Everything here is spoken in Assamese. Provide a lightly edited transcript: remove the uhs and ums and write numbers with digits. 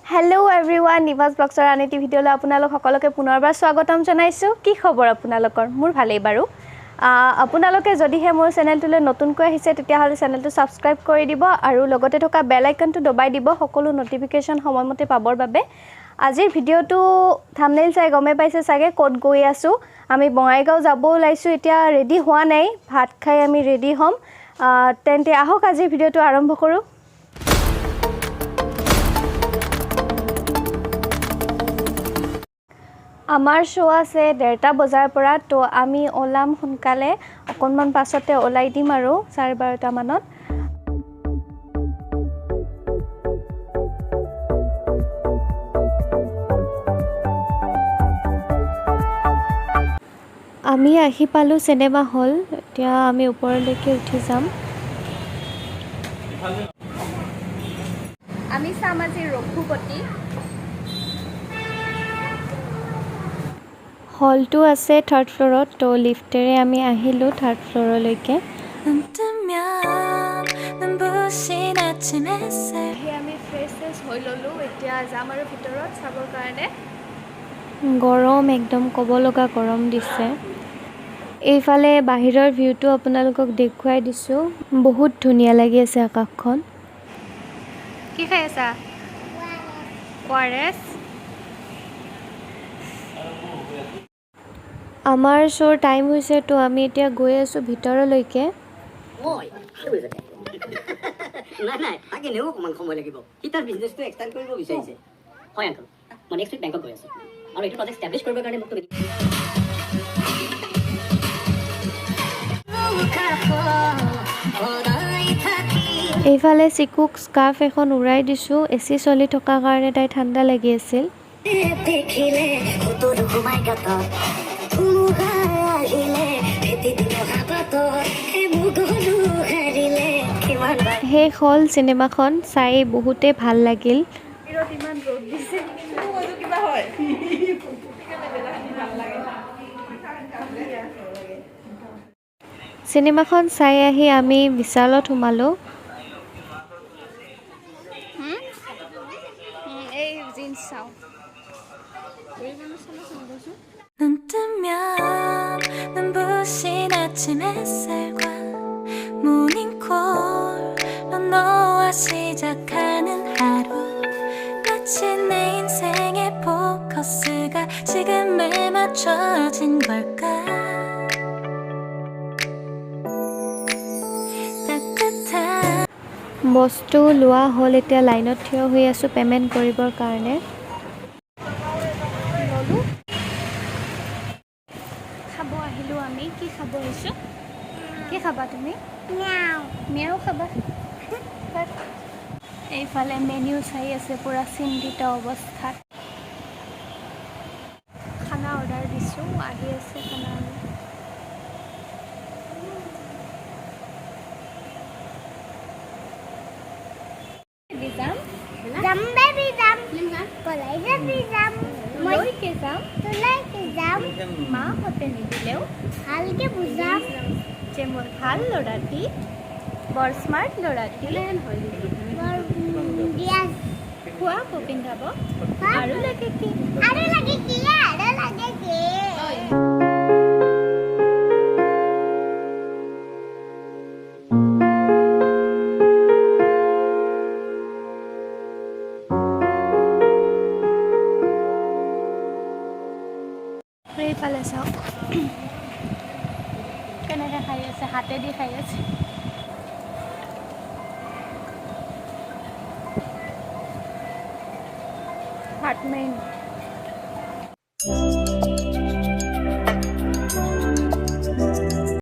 Hello everyone, Nivas Boxer Aniti video la আপোনালোক সকলোকে পুনৰবাৰ স্বাগতম জনাইছো কি খবৰ আপোনালোকৰ মোৰ ভালেই বাৰু আপোনালোকে যদিহে মোৰ চেনেলটোলৈ নতুনকৈ আহিছে তেতিয়া হলে চেনেলটো সাবস্ক্ৰাইব কৰি দিব আৰু লগতে থকা বেল আইকনটো দবাই দিব সকলো নটিফিকেশন সময়মতে পাবৰ বাবে আজিৰ ভিডিওটো থাম্বনেইল চাই গমে পাইছে সাগে কোড গৈ আছো আমি বঙাইগাঁও যাব ওলাইছো এতিয়া ৰেডি হোৱা নাই ভাত খাই আমি ৰেডি হ'ম তেন্তে আহক আজিৰ ভিডিওটো আৰম্ভ কৰো আমাৰ শো আছে 1:30 বজাৰ পৰা তো আমি ওলাম সোনকালে অকনমান পাছতে ওলাই দিম আৰু 12:30 মানত আমি আহি পালো সিনেমা হল এতিয়া আমি ওপৰলৈকে উঠি যাম আমি সামাজি ৰঘুপতি হলটো আছে 3rd ফ্লোৰত তো লিফটেৰে আমি আহিলো 3rd ফ্লোৰলৈকে আমি ফ্ৰেছ হৈ ললো এতিয়া যাম আৰু ভিতৰত চাবৰ কাৰণে গৰম একদম কব লগা গৰম দিছে এইফালে বাহিৰৰ ভিউটো আপোনালোকক দেখুৱাই দিছো বহুত ধুনীয়া লাগি আছে আকাশখন কি খাই আছা ওয়াৰেছ আমাৰ শোৰ টাইম হৈছে তো আমি এতিয়া গৈ আছো ভিতৰলৈকে ওই নাই তাকে নেও অকমান সময় লাগিব কিতাৰ বিজনেসটো এক্সটেন্ড কৰিব বিচাৰিছে হয় আঙ্কল মই নেক্সট উইক বেংকক গৈ আছো আৰু এইটো প্ৰজেক্ট এস্টাবলিশ কৰিবৰ কাৰণে মোক এইফালে চিকুক স্কাৰ্ফ এখন উৰাই দিছো এসি চলি থকা কাৰণে তাই ঠাণ্ডা লাগি আছিল দেখিলে খুতুৰ ঘুমাই গত শেষ হল চিনেমাখন চাই বহুতে ভাল লাগিল চিনেমাখন চাই আহি আমি বিশালত সোমালো এই জিন্স চাও 눈 뜨면 눈부신 아침 햇살과 모닝콜로 너와 시작하는 하루 마치 내 인생의 포커스가 지금에 맞춰진 걸까 따뜻한 বস্তু লোৱা হল এতিয়া লাইনত থিয় হৈ আছো পেমেন্ট কৰিবৰ কাৰণে খাব আহিলো আমি কি খাব আহিছো কি খাবা তুমি মিয়াও মিয়াও খাবা এইফালে মেনু চাই আছে পুৰা চিন্তিত অৱস্থাত খানা অৰ্ডাৰ দিছো আহি আছে খানা Jam baby jam, kolai baby jam, লৈ কে যাম tulai ke jam, মা হতে নিদিলেও halke bujam, যে মোৰ ভাল ল'ৰাটি বৰ স্মাৰ্ট ল'ৰাটি bor dias, খোৱাব পিন্ধাব আৰু লাগে কি ada lagi kia, ada lagi ki. এইফালে চাওক কেনেকৈ খাই আছে হাতেদি খাই আছে হাত মেইন